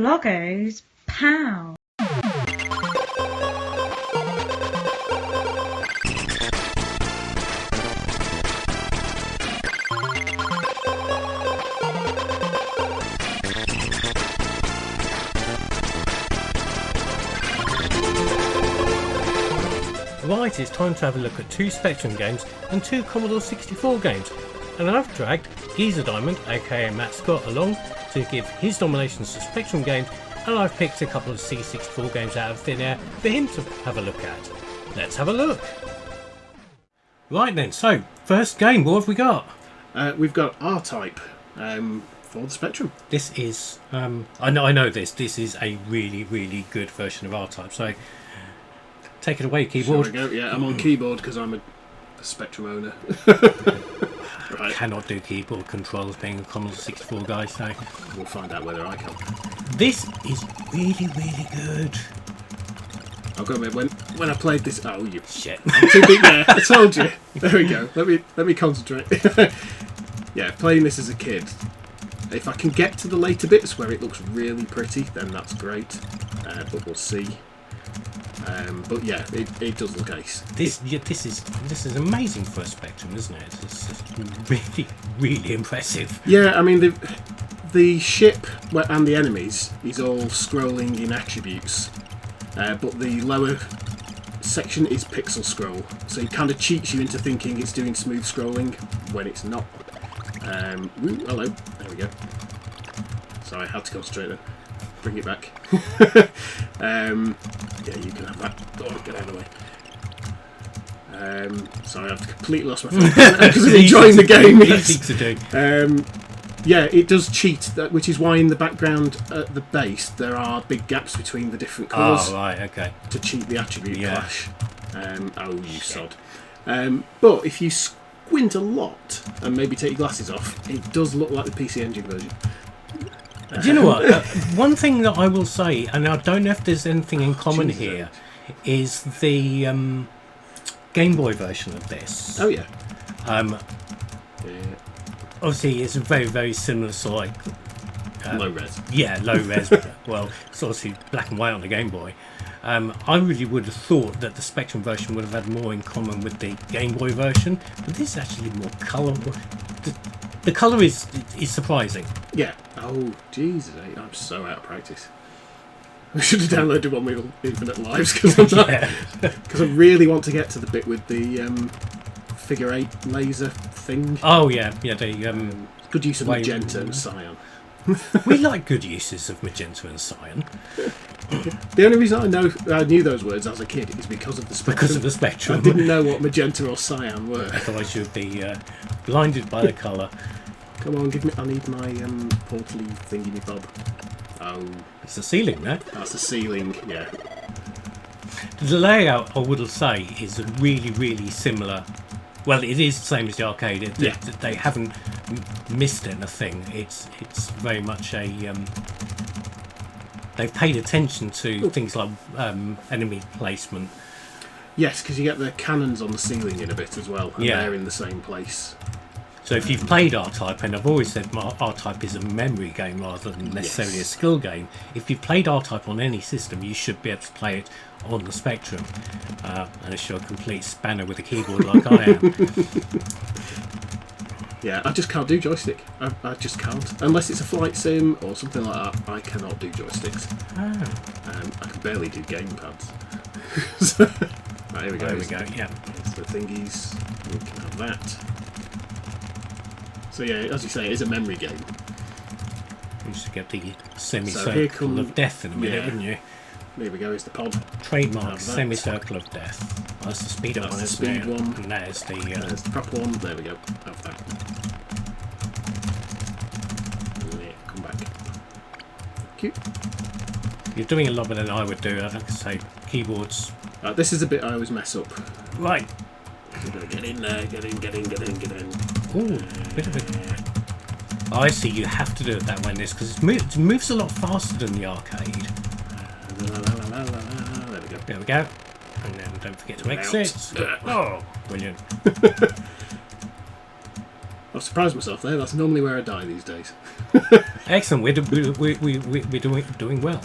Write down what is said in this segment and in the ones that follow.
Buggy's POW. Right, it's time to have a look at 2 Spectrum games and 2 Commodore 64 games, and I've dragged GeezerDiamond, aka Matt Scott, along to give his nominations to Spectrum games, and I've picked a couple of C64 games out of thin air for him to have a look at. Let's have a look. Right then, so first game, what have we got? We've got RType for the Spectrum. This is, I know this is a really good version of RType, so take it away, keyboard. Sure we go. Yeah, I'm on keyboard because I'm a Spectrum owner. Right. Cannot do keyboard controls being a Commodore 64 guy, so we'll find out whether I can. This is really good. I've got to admit, when I played this, oh you shit, I'm too big there. I told you. There we go. Let me concentrate. Yeah, playing this as a kid. If I can get to the later bits where it looks really pretty, then that's great. But we'll see. But yeah, it does look ace. This is amazing for a Spectrum, isn't it? It's just really impressive. Yeah, I mean the ship and the enemies is all scrolling in attributes, but the lower section is pixel scroll, so it kind of cheats you into thinking it's doing smooth scrolling when it's not. Ooh, hello, there we go. Sorry, I had to concentrate then. Bring it back. Yeah, you can have that. Oh, get out of the way. Sorry, I've completely lost my phone because I'm enjoying the game. Easy to do. Yeah, it does cheat, which is why in the background at the base there are big gaps between the different colours. Oh, right, okay. To cheat the attribute clash. Oh, you sod. But if you squint a lot and maybe take your glasses off, it does look like the PC Engine version. Do you know what? One thing that I will say, and I don't know if there's anything in common here, is the Game Boy version of this. Oh yeah. Obviously, it's a very similar sort of low res. Yeah, low res. Well, it's obviously black and white on the Game Boy. I really would have thought that the Spectrum version would have had more in common with the Game Boy version, but this is actually more colourful. The colour is surprising. Yeah. Oh, Jesus, I'm so out of practice. I should have downloaded one with infinite lives because I really want to get to the bit with the figure 8 laser thing. Oh yeah, the good use of magenta and cyan. We like good uses of magenta and cyan. The only reason I knew those words as a kid is because of the Spectrum. Because of the Spectrum. I didn't know what magenta or cyan were. Otherwise you'd be blinded by the colour. Come on, give me. I need my portally thingy bob. Oh, it's the ceiling, no? That's the ceiling. Yeah. The layout, I would say, is really similar. Well, it is the same as the arcade. They haven't missed anything. It's very much a. They've paid attention to things like enemy placement. Yes, because you get the cannons on the ceiling in a bit as well, and they're in the same place. So if you've played RType, and I've always said RType is a memory game rather than necessarily a skill game, if you've played RType on any system, you should be able to play it on the Spectrum. Unless you're a complete spanner with a keyboard like I am. Yeah, I just can't do joystick. I just can't. Unless it's a flight sim or something like that, I cannot do joysticks. I can barely do gamepads. Right, here we go. There we go, yeah. It's the thingies. We can have that. So yeah, as you say, it is a memory game. You should get the semicircle of death in a minute, wouldn't you? There we go, is the pod. Trademark semicircle of death. That's the speed up one, isn't it? One. And there's the proper one. There we go. Have that. Yeah, come back. Cute. You're doing a lot better than I would do. I'd like to say keyboards. This is the bit I always mess up. Right. Get in there. Get in. Ooh, bit of a. I see. You have to do it that way, this because it moves a lot faster than the arcade. There we go. There we go. And then don't forget to exit. Oh, brilliant. I've surprised myself there. That's normally where I die these days. Excellent. We're doing well.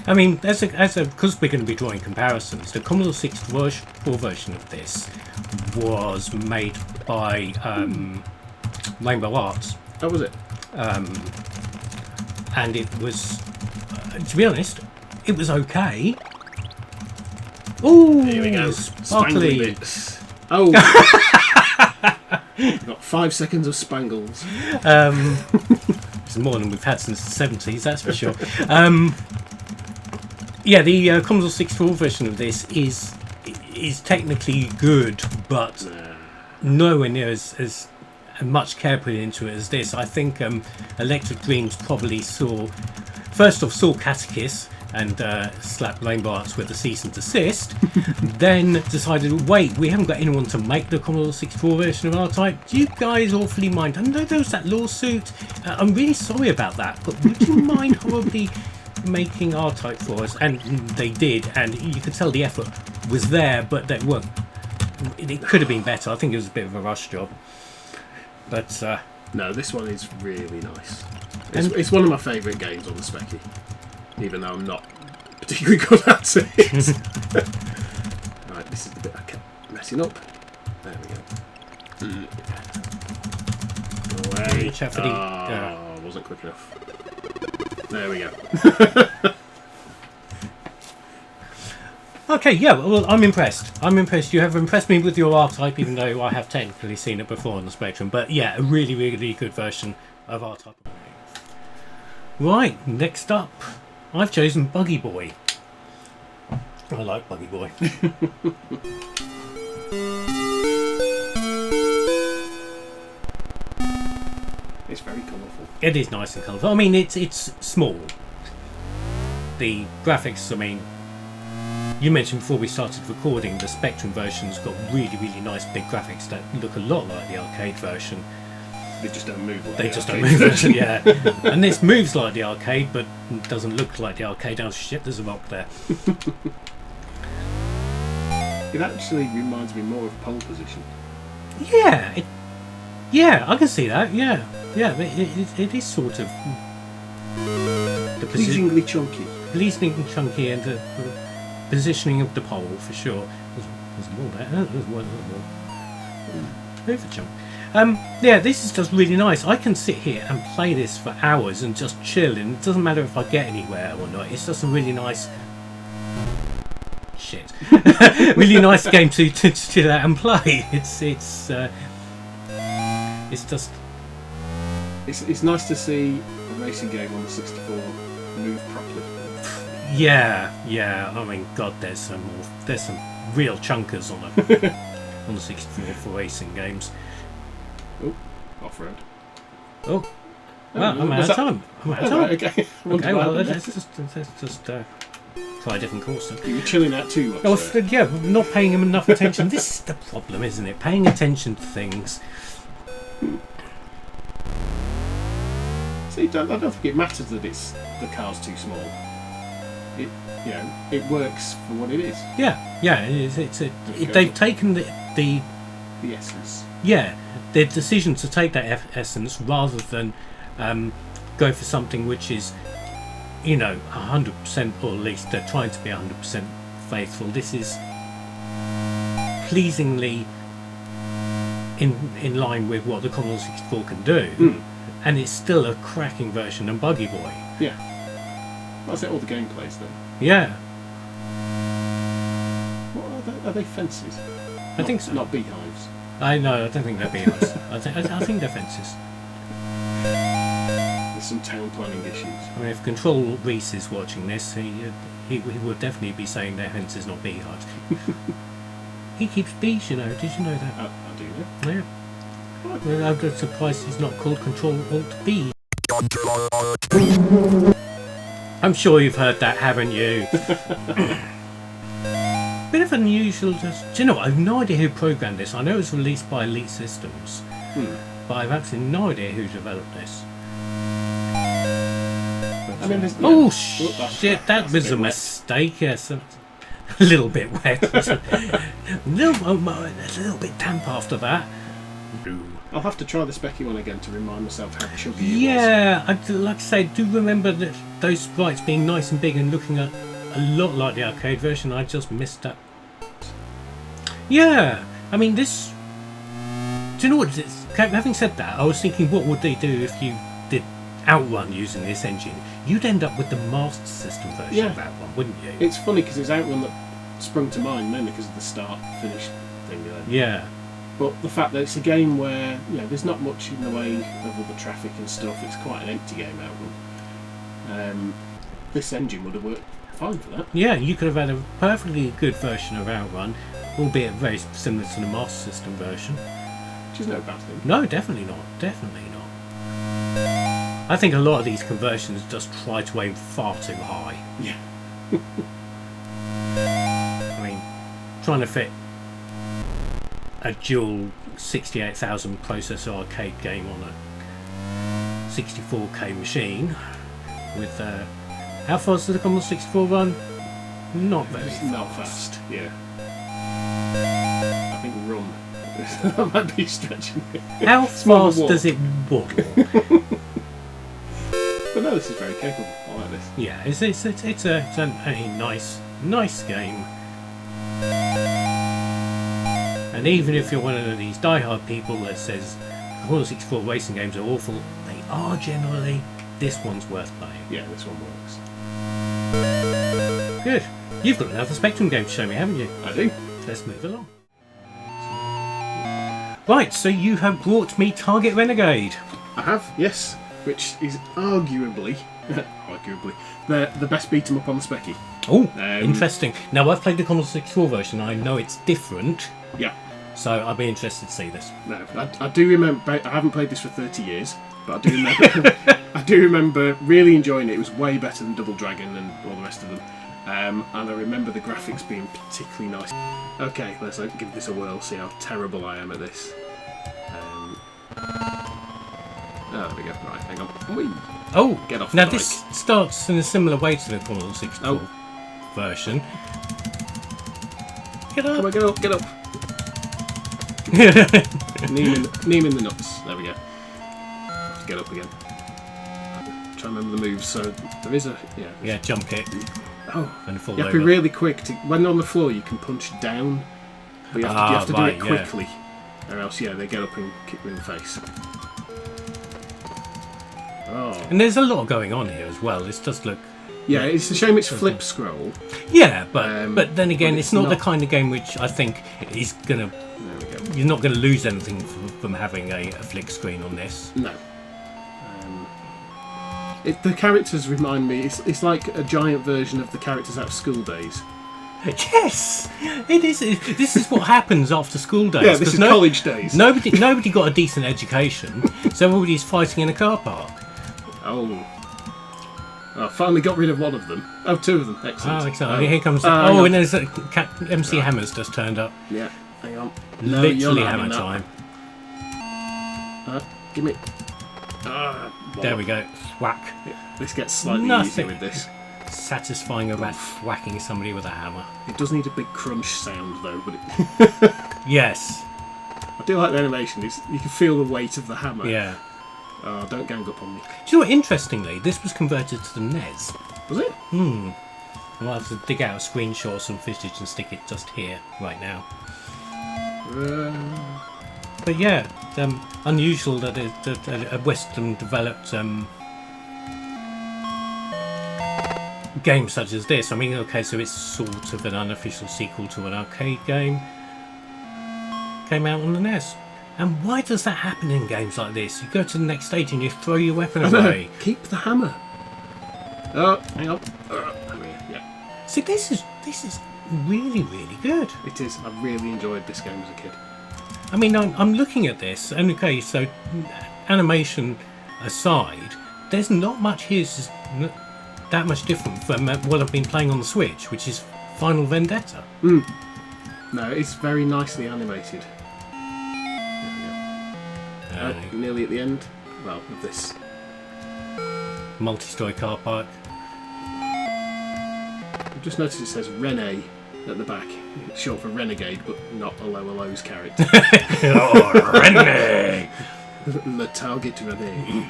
I mean, because we're going to be drawing comparisons, the Commodore 64 version of this was made by Rainbow Arts. Oh, was it? And it was, to be honest, it was okay. Oh, here we go. sparkly Bits. Oh, got 5 seconds of spangles. It's more than we've had since the 70s, that's for sure. Yeah, the Commodore 64 version of this is technically good, but nowhere near as much care put into it as this. I think Electric Dreams probably saw Catechist and slapped Rainbow Arts with a cease and desist, then decided, wait, we haven't got anyone to make the Commodore 64 version of RType. Do you guys awfully mind? I know there was that lawsuit. I'm really sorry about that, but would you mind horribly making RType for us? And they did, and you could tell the effort was there, but they weren't. It could have been better. I think it was a bit of a rush job. But no, this one is really nice. It's one of my favourite games on the Specky, even though I'm not particularly good at it. Right, this is the bit I kept messing up. There we go. Away. Oh, wasn't quick enough. There we go. Okay, yeah, well, I'm impressed. You have impressed me with your RType, even though I have technically seen it before on the Spectrum. But yeah, a really, really good version of RType. Right, next up, I've chosen Buggy Boy. I like Buggy Boy. It's very colourful. It is nice and colourful. I mean, it's small. The graphics, I mean, you mentioned before we started recording, the Spectrum version's got really, really nice big graphics that look a lot like the arcade version. They just don't move like They the just arcade don't move, version. yeah. And this moves like the arcade, but doesn't look like the arcade. Oh shit, there's a rock there. It actually reminds me more of Pole Position. Yeah, I can see that. Yeah, it is sort of the Pleasingly chunky. pleasing and chunky, and the positioning of the pole for sure. There's more there. There's one more. Over chunk. Yeah, this is just really nice. I can sit here and play this for hours and just chill, and it doesn't matter if I get anywhere or not. It's just a really nice really nice game to chill out and play. It's just It's nice to see a racing game on the 64 move properly. yeah. I mean, God, there's some real chunkers on the 64 for racing games. Oh, off-road. Oh, well, I'm out of time. Right, okay. Okay, well, let's just try a different course then. You were chilling out too much. Oh, yeah, not paying him enough attention. This is the problem, isn't it? Paying attention to things. See, I don't think it matters that the car's too small. It works for what it is. Yeah, it is. They've taken the essence. Yeah, their decision to take that essence rather than go for something which is, 100%, or at least they're trying to be 100% faithful. This is pleasingly in line with what the Commodore 64 can do, and it's still a cracking version of Buggy Boy. Yeah, that's it. All the gameplay's then. Yeah, What are they fences? I think so. Not beehives. I don't think they're beehives. I think they're fences. There's some town planning issues. I mean, if Control Reese is watching this, he would definitely be saying they're fences, not beehives. He keeps bees, Did you know that? I do know. Yeah. Well, I'm just surprised he's not called Control Alt B. I'm sure you've heard that, haven't you? Bit of unusual. Do you know what? I have no idea who programmed this. I know it was released by Elite Systems, but I've absolutely no idea who developed this. I mean, shit! That was a mistake. Yes, a little bit wet. a little bit damp after that. I'll have to try the Specky one again to remind myself how chubby it was. Yeah, like I say, do remember that those sprites being nice and big and looking a lot like the arcade version. I just missed that. Yeah, I mean this. Do you know what? Having said that, I was thinking, what would they do if you did Outrun using this engine? You'd end up with the Master System version of Outrun, wouldn't you? It's funny because it's Outrun that sprung to mind mainly because of the start-finish thing. Yeah. But the fact that it's a game where there's not much in the way of other traffic and stuff. It's quite an empty game, Outrun. This engine would have worked fine for that. Yeah, you could have had a perfectly good version of Outrun, albeit very similar to the Master System version. Which is no bad thing. No, definitely not. Definitely not. I think a lot of these conversions just try to aim far too high. Yeah. I mean, trying to fit a dual 68,000 processor arcade game on a 64k machine with how fast does the Commodore 64 run? Not very fast. Not fast, yeah. I think run. That might be stretching it. How fast does it waddle? But no, this is very capable. I like this. Yeah, it's a nice game. And even if you're one of these die-hard people that says Commodore 64 racing games are awful, they are generally. This one's worth playing. Yeah, this one works. Good. You've got another Spectrum game to show me, haven't you? I do. Let's move along. Right, so you have brought me Target Renegade. I have, yes. Which is arguably the best beat 'em up on the Specky. Oh, interesting. Now, I've played the Commodore 64 version. I know it's different. Yeah. So I'll be interested to see this. No, I do remember. I haven't played this for 30 years, but I do remember. I do remember really enjoying it. It was way better than Double Dragon and all the rest of them. And I remember the graphics being particularly nice. Okay, let's give this a whirl. See how terrible I am at this. Oh, there we go. Right, hang on. Whee. Oh, get off. Now the this bike. starts in a similar way to the Commodore 64 version. Get up! Come on, get up! Get up! Knee in the nuts. There we go. Have to get up again. Try to remember the moves. So there is a yeah, jump kick. Oh, and fall you have to be over. really quick. When on the floor, you can punch down, but you have to do it quickly, or else they get up and kick you in the face. Oh. And there's a lot going on here as well. This does look. Yeah, it's a shame it's flip scroll. Yeah, but then again, it's not the kind of game which I think is gonna. There we go. You're not going to lose anything from having a flick screen on this. No. The characters remind me. It's like a giant version of the characters out of School Days. Yes, it is. This is what happens after school days. Yeah, this is college days. Nobody got a decent education, so everybody's fighting in a car park. Oh. I finally got rid of one of them. Oh, two of them. Excellent. Oh, excellent. Here comes. And there's MC Hammer's just turned up. Yeah. Hang on. No, Literally hammer time. Give me. There we go. Whack. Yeah, this gets slightly easier with this. Satisfying about whacking somebody with a hammer. It does need a big crunch sound though, but yes. I do like the animation. You can feel the weight of the hammer. Yeah. Oh, don't gang up on me. Do you know what? Interestingly, this was converted to the NES. Was it? I'll have to dig out a screenshot or some footage and stick it just here right now. But yeah, unusual that a Western developed game such as this. I mean, okay, so it's sort of an unofficial sequel to an arcade game. Came out on the NES. And why does that happen in games like this? You go to the next stage and you throw your weapon away. Keep the hammer. Oh, hang on. Yeah. See, this is really, really good. It is. I really enjoyed this game as a kid. I mean, I'm looking at this, and okay, so animation aside, there's not much here that much different from what I've been playing on the Switch, which is Final Vendetta. No, it's very nicely animated. There we go. Nearly at the end. Well, of this Multi-story car park. I've just noticed it says Renegade at the back. It's short for Renegade, but not a lower lows character. Oh, Renegade! Le target Renegade.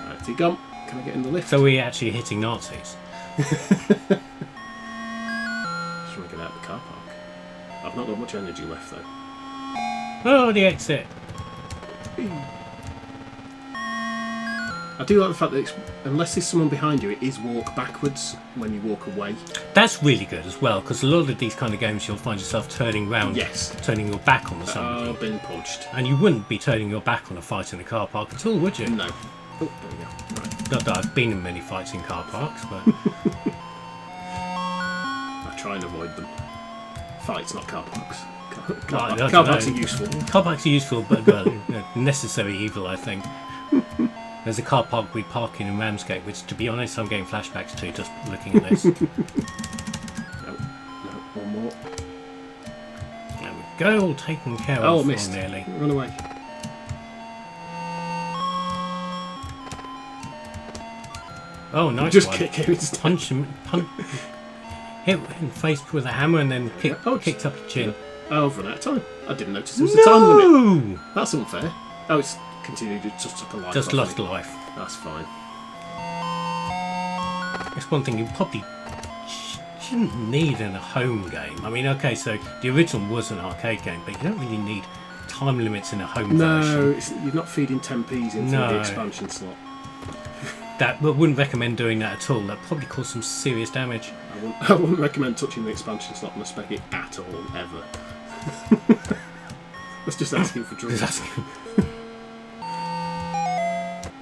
Right, he gone. Can I get in the lift? So we're actually hitting Nazis. Just want to get out of the car park. I've not got much energy left though. Oh, the exit. I do like the fact that it's, unless there's someone behind you, it is walk backwards when you walk away. That's really good as well, because a lot of these kind of games you'll find yourself turning round, Yes. turning your back on somebody. Oh, been punched. And you wouldn't be turning your back on a fight in a car park at all, would you? No. Oh, there we go. Right. Not that I've been in many fights in car parks, but... I try and avoid them. Fights, not car parks. Well, I Car don't parks know. are useful. Car parks are useful, but necessary evil, I think. There's a car park we park in Ramsgate, which, to be honest, I'm getting flashbacks to just looking at this. No, one more. There we go, all taken care Oh, of. missed. Nearly. Run away. Oh, nice Just one. kick him instead. Punch him, hit him in the face with a hammer and then kicked up the chin. Oh, I've run out of time. I didn't notice there was a time limit. No! That's unfair. Oh, it's continued. It just took a life. Just off lost me. life. That's fine. It's one thing you probably shouldn't need in a home game. I mean, okay, so the original was an arcade game, but you don't really need time limits in a home No, version. you're not feeding 10p's into the expansion slot. I wouldn't recommend doing that at all. That probably caused some serious damage. I wouldn't recommend touching the expansion slot on a Speccy at all, ever. That's just asking for trouble.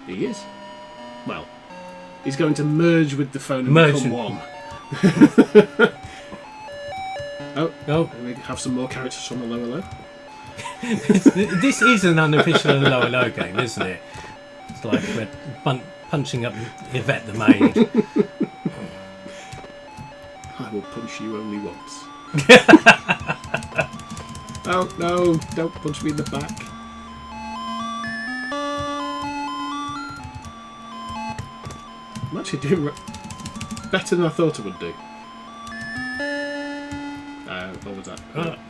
He is. Well, he's going to merge with the phone and become one. Oh, we have some more characters from the lower low. this is an unofficial lower low game, isn't it? It's like we're punching up Yvette the maid. I will punch you only once. Oh no! Don't punch me in the back. I'm actually doing better than I thought I would do. What was that?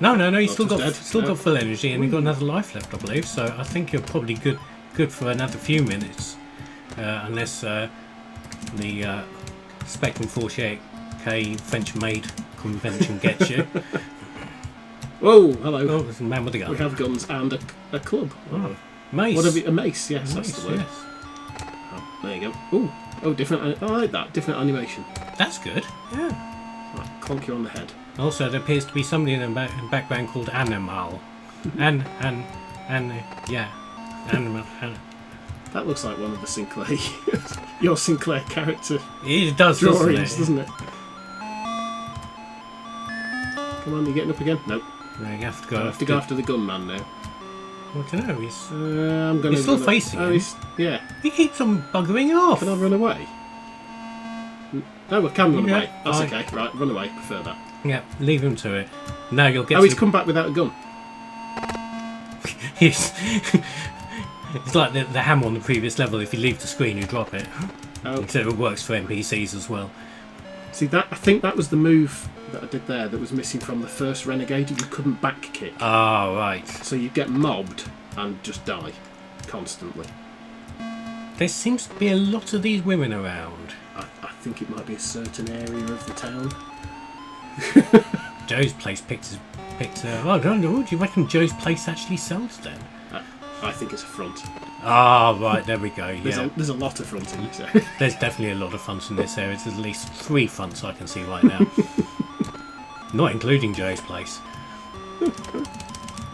No, you still just got dead. got full energy, and you've got another life left, I believe. So I think you're probably good for another few minutes, unless the Spectrum 48K French maid convention gets you. Whoa! Hello. Oh, there's a man with a gun. We have guns and a club. Oh, mace. What have you? A mace? Yes, Mace, that's the word. yes. Oh, there you go. Oh, different. I like that. Different animation. That's good. Yeah. Right, clonk you on the head. Also, there appears to be somebody in the background called Animal. Animal. That looks like one of the Sinclair, your Sinclair character It does, drawings, doesn't it? Come on, you getting up again? Nope. No, you have to go. I have to go after the gunman now. I don't know. He's I'm going. You're still facing him. Yeah. He keeps on buggering off. Can I run away? No, I can run Yeah, away. That's fine. okay. Right, run away. Prefer that. Yeah, leave him to it. Now you'll get. Oh, he's come back without a gun. It's like the hammer on the previous level. If you leave the screen, you drop it. Oh, So it works for NPCs as well. see that? I think that was the move that I did there that was missing from the first Renegade. You couldn't back kick, Ah, right. so you get mobbed and just die constantly. There seems to be a lot of these women around. I think it might be a certain area of the town. Joe's place picked. Oh, I don't know. Do you reckon Joe's place actually sells then? I think it's a front. Ah, right. There we go. Yeah. There's a lot of front in this area. There's definitely a lot of fronts in this area. There's at least 3 fronts I can see right now. Not including Joe's place.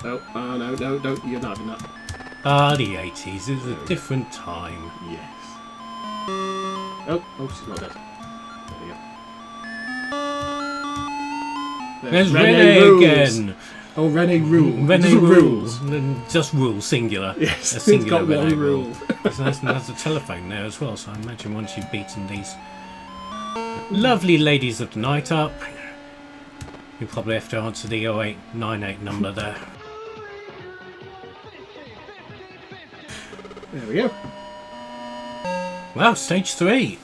Oh, no, you're not having that. Ah, the 80s is a different time. Yes. Oh, she's not dead. There we go. There's Rene again. Oh, Rene rule. Rene Just rules. Just rules, singular. Yes, A it's singular got one Rene rule. There's a telephone there as well, so I imagine once you've beaten these lovely ladies of the night up, you probably have to answer the 0898 number there. There we go. Wow, stage 3.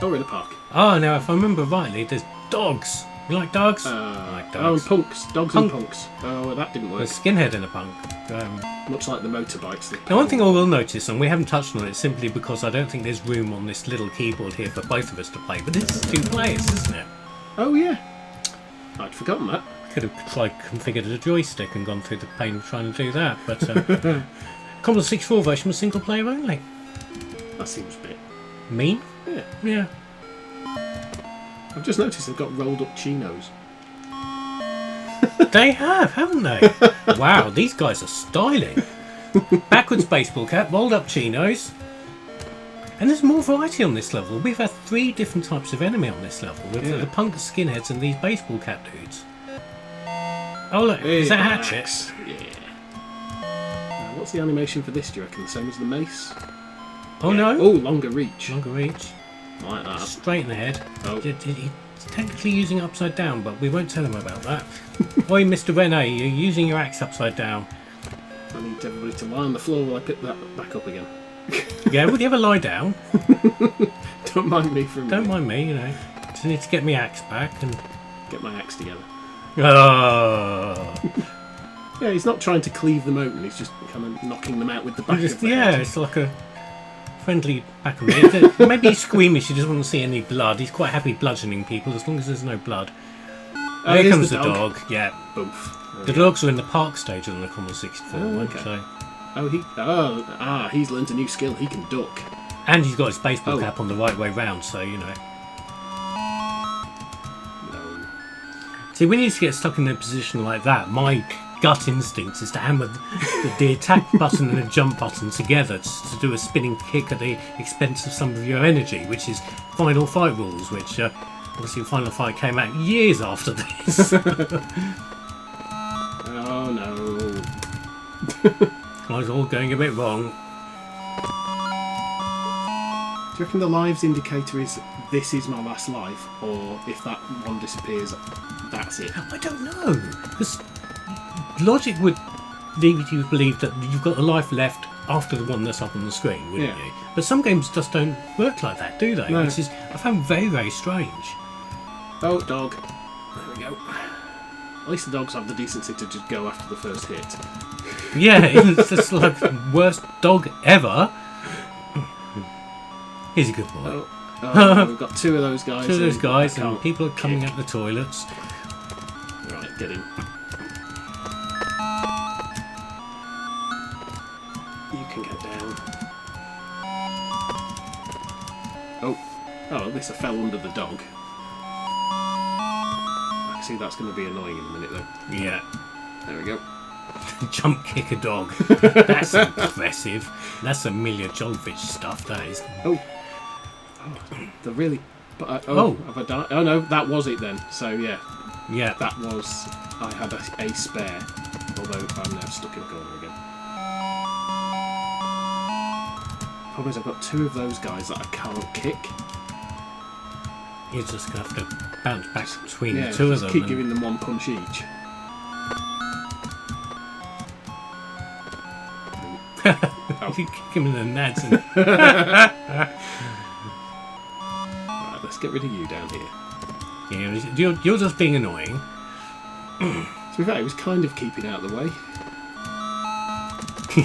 Oh, we're in a park. Oh, now if I remember rightly, there's dogs. You like dogs? I like Oh, dogs. and punks. Dogs and punks. Oh, that didn't work. A skinhead and a punk. Much like the motorbikes. Now, one thing I will notice, and we haven't touched on it simply because I don't think there's room on this little keyboard here for both of us to play, but this is 2 players, isn't it? Oh, yeah. I'd forgotten that. Could have configured a joystick and gone through the pain of trying to do that, but Commodore 64 version was single player only. That seems a bit Mean? Yeah. Yeah. I've just noticed they've got rolled up chinos. They have, haven't they? Wow, these guys are styling. Backwards baseball cap, rolled up chinos. And there's more variety on this level. We've had 3 different types of enemy on this level. We've got the punk skinheads and these baseball cap dudes. Oh look, is that Hatchet? Axe. Yeah. Now, what's the animation for this, do you reckon? The same as the mace? Oh no. Oh, longer reach. Longer reach. Like that. Straight in the head. Oh. He's technically using it upside down, but we won't tell him about that. Oi, Mr. Rene, you're using your axe upside down. I need everybody to lie on the floor while I pick that back up again. Yeah, would you ever lie down? Don't mind me for a minute. Don't mind me, you know. Just need to get my axe back and... Get my axe together. Oh. Yeah, he's not trying to cleave them open, he's just kind of knocking them out with the back of the Yeah, head. it's like a friendly back of me. Maybe he's squeamish, he doesn't want to see any blood. He's quite happy bludgeoning people as long as there's no blood. Oh, Here comes the dog. Yeah. Both. The dogs are in the park stage on the Commodore 64 one, okay. so... He's learnt a new skill, he can duck. And he's got his baseball cap on the right way round, so, you know. No. See, when you get stuck in a position like that, my gut instinct is to hammer the attack button and the jump button together to do a spinning kick at the expense of some of your energy, which is Final Fight rules, which obviously Final Fight came out years after this. Oh no. I was all going a bit wrong. Do you reckon the lives indicator is this is my last life, or if that one disappears, that's it? I don't know, because logic would lead you to believe that you've got a life left after the one that's up on the screen, wouldn't you? But some games just don't work like that, do they? No. Which is, I found very, very strange. Oh, dog. There we go. At least the dogs have the decency to just go after the first hit. Yeah, it's just like the worst dog ever. He's a good boy. Oh, we've got 2 of those guys. 2 of those guys, I and can't people are coming kick. out the toilets. Right, get in. You can get down. Oh, at least I fell under the dog. I can see that's going to be annoying in a minute though. Yeah. There we go. Jump kick a dog. That's impressive. That's some Milja Jovovich stuff, that is. Oh, the really... But have I done? Oh no, that was it then. So yeah, Yeah. that was... I had a spare, although I'm now stuck in a corner again. Problem is I've got 2 of those guys that I can't kick. You're just going to have to bounce back between Yeah, the 2 of just them. keep and- giving them 1 punch each. You kick him in the nads. And... Right, let's get rid of you down here. Yeah, you're just being annoying. To be fair, he was kind of keeping out of the way.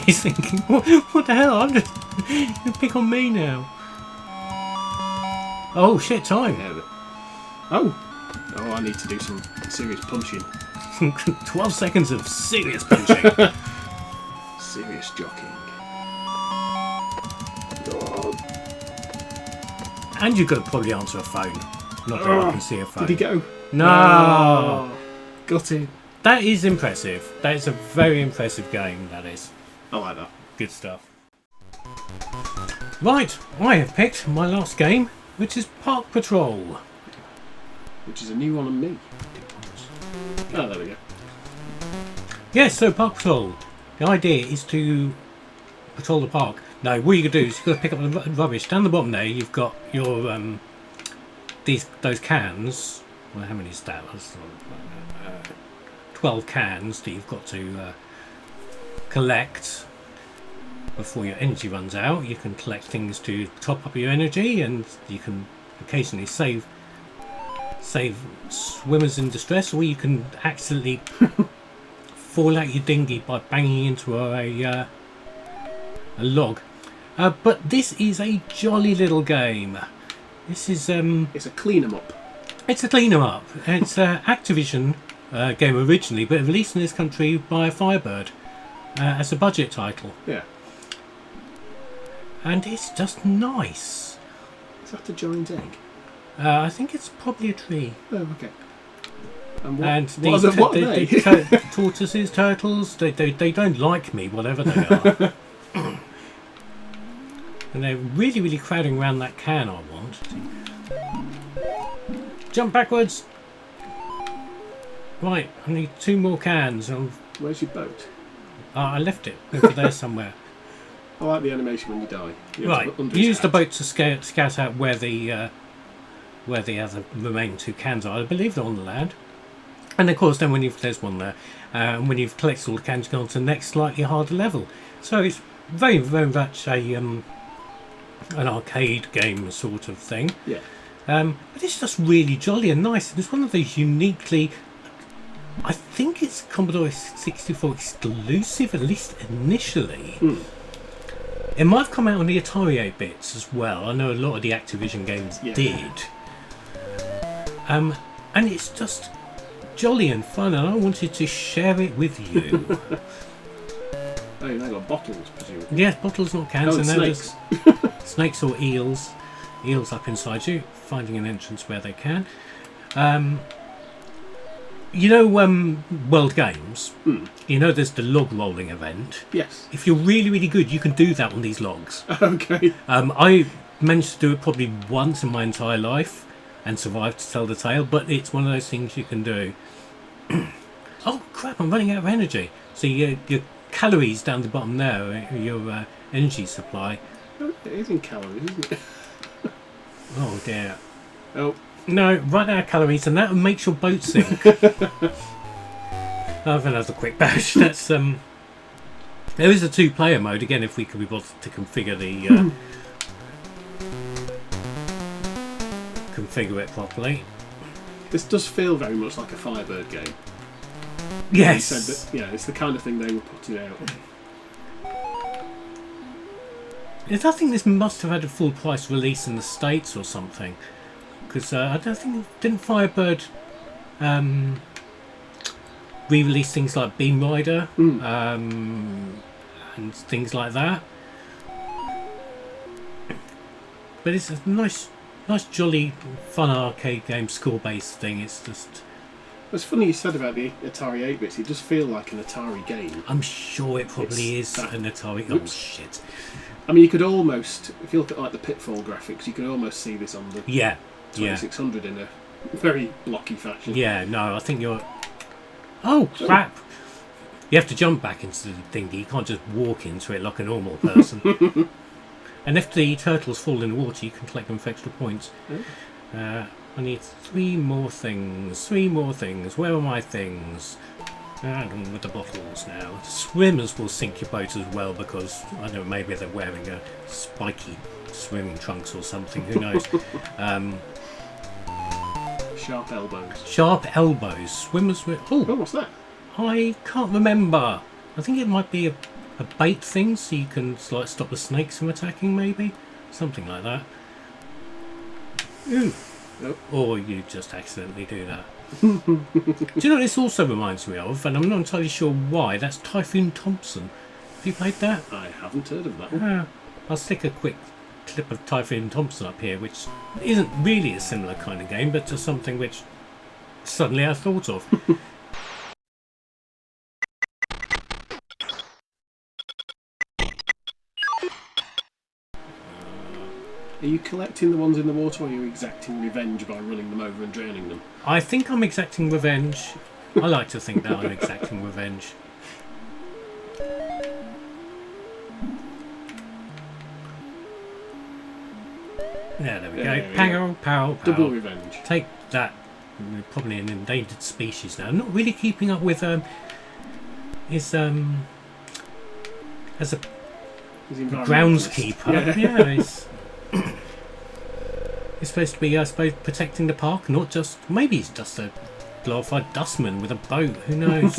He's thinking, what the hell? I'm just... You pick on me now. Oh, shit, time. Yeah, oh, I need to do some serious punching. 12 seconds of serious punching. Serious jockeying. And you've got to probably answer a phone. Not that I can see a phone. Did he go? No! Oh, got him. That is impressive. That is a very impressive game, that is. I like that. Good stuff. Right, I have picked my last game, which is Park Patrol. Which is a new one on me. Oh, there we go. Yes, so Park Patrol. The idea is to patrol the park. Now, what you can do is you've got to pick up the rubbish. Down the bottom there, you've got your those cans. Well, how many is that? 12 cans that you've got to collect before your energy runs out. You can collect things to top up your energy, and you can occasionally save swimmers in distress, or you can accidentally fall out your dinghy by banging into a log. But this is a jolly little game. This is It's a clean 'em up. it's a clean 'em up. It's an Activision game originally, but released in this country by Firebird as a budget title. Yeah. And it's just nice. Is that a giant egg? I think it's probably a tree. Oh, okay. And what, And what are they? tortoises, turtles, they don't like me, whatever they are. And they're really, really crowding around that can I want. Jump backwards! Right, I need 2 more cans. Where's your boat? I left it over there somewhere. I like the animation when you die. You have to Right, look under his use the hat. boat to scout out where the other remaining 2 cans are. I believe they're on the land. And of course, then when there's one there, when you've collected all the cans, you go on to the next slightly harder level. So it's very, very much an arcade game sort of thing. Yeah. But it's just really jolly and nice. And it's one of those uniquely, I think it's Commodore 64 exclusive, at least initially. It might have come out on the Atari 8-bits as well. I know a lot of the Activision games did. And it's just jolly and fun, and I wanted to share it with you. Oh, they got bottles, presumably. Yes, bottles, not cans. Oh, and and snakes. Snakes or eels. Eels up inside you, finding an entrance where they can. You know, World Games, you know there's the log rolling event. Yes. If you're really, really good, you can do that on these logs. Okay. I managed to do it probably once in my entire life and survived to tell the tale, but it's one of those things you can do. Oh crap, I'm running out of energy. So your calories down the bottom there, your energy supply. Oh, it is in calories, isn't it? Oh dear. Oh. No, run out of calories and that makes your boat sink. I'll have another quick bash. That's there is a 2-player mode again if we can be bothered to configure the configure it properly. This does feel very much like a Firebird game. Yes. You said that, yeah, it's the kind of thing they were putting out. Yes, I think this must have had a full price release in the States or something. Because I don't think didn't Firebird re-release things like Beam Rider and things like that. But it's a nice, jolly, fun arcade game, score-based thing. It's just. It's funny you said about the Atari 8-bits. It does feel like an Atari game. I'm sure it probably is an Atari. Oh shit! I mean, you could almost, if you look at like the Pitfall graphics, you could almost see this on the 2600 in a very blocky fashion. Yeah, no, I think you're. Oh crap! You have to jump back into the dinghy. You can't just walk into it like a normal person. And if the turtles fall in the water, you can collect them for extra points. I need 3 more things. 3 more things. Where are my things? And with the bottles now. Swimmers will sink your boat as well because, I don't know, maybe they're wearing a spiky swimming trunks or something. Who knows? Sharp elbows. Sharp elbows. Swimmers with... Oh, what's that? I can't remember. I think it might be a bait thing so you can like stop the snakes from attacking, maybe? Something like that. Ooh. Nope. Or you just accidentally do that. Do you know what this also reminds me of? And I'm not entirely sure why. That's Typhoon Thompson. Have you played that? I haven't heard of that one. I'll stick a quick clip of Typhoon Thompson up here, which isn't really a similar kind of game, but just something which suddenly I thought of. Are you collecting the ones in the water, or are you exacting revenge by running them over and drowning them? I think I'm exacting revenge. I like to think that I'm exacting revenge. Yeah, there we go. Pow, pow, pow. Double revenge. Take that. We're probably an endangered species now. I'm not really keeping up with as a groundskeeper. Yeah, it's It's supposed to be, I suppose, protecting the park, not just... Maybe it's just a glorified dustman with a boat, who knows?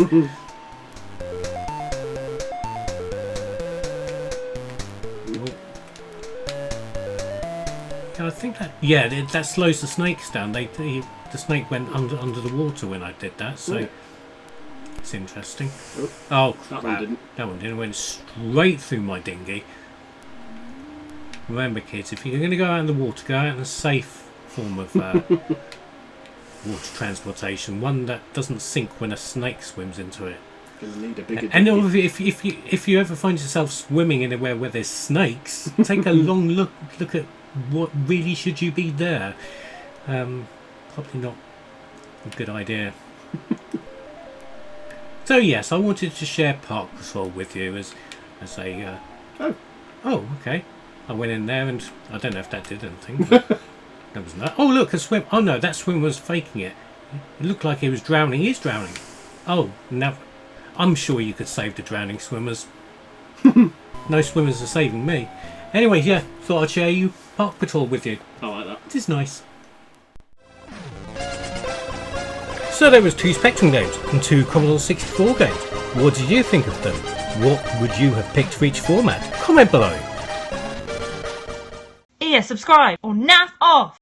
I think that... Yeah, that slows the snakes down. The snake went under the water when I did that, so... It's interesting. Oh, crap. That one didn't. That one didn't. It went straight through my dinghy. Remember, kids, if you're going to go out in the water, go out in a safe form of water transportation. One that doesn't sink when a snake swims into it. Gonna need a bigger And dinghy. if you ever find yourself swimming anywhere where there's snakes, take a long look at what really should you be there. Probably not a good idea. So yes, I wanted to share Park Patrol with you as a. Oh, okay. I went in there and I don't know if that did anything. But that was no. Oh look, a swim. Oh no, that swimmer was faking it. It looked like he was drowning. He's drowning. Oh, no. I'm sure you could save the drowning swimmers. No swimmers are saving me. Anyway, yeah, thought I'd share you Park Patrol with you. I like that. It is nice. So there was 2 Spectrum games and 2 Commodore 64 games. What did you think of them? What would you have picked for each format? Comment below. Here, subscribe or naff off!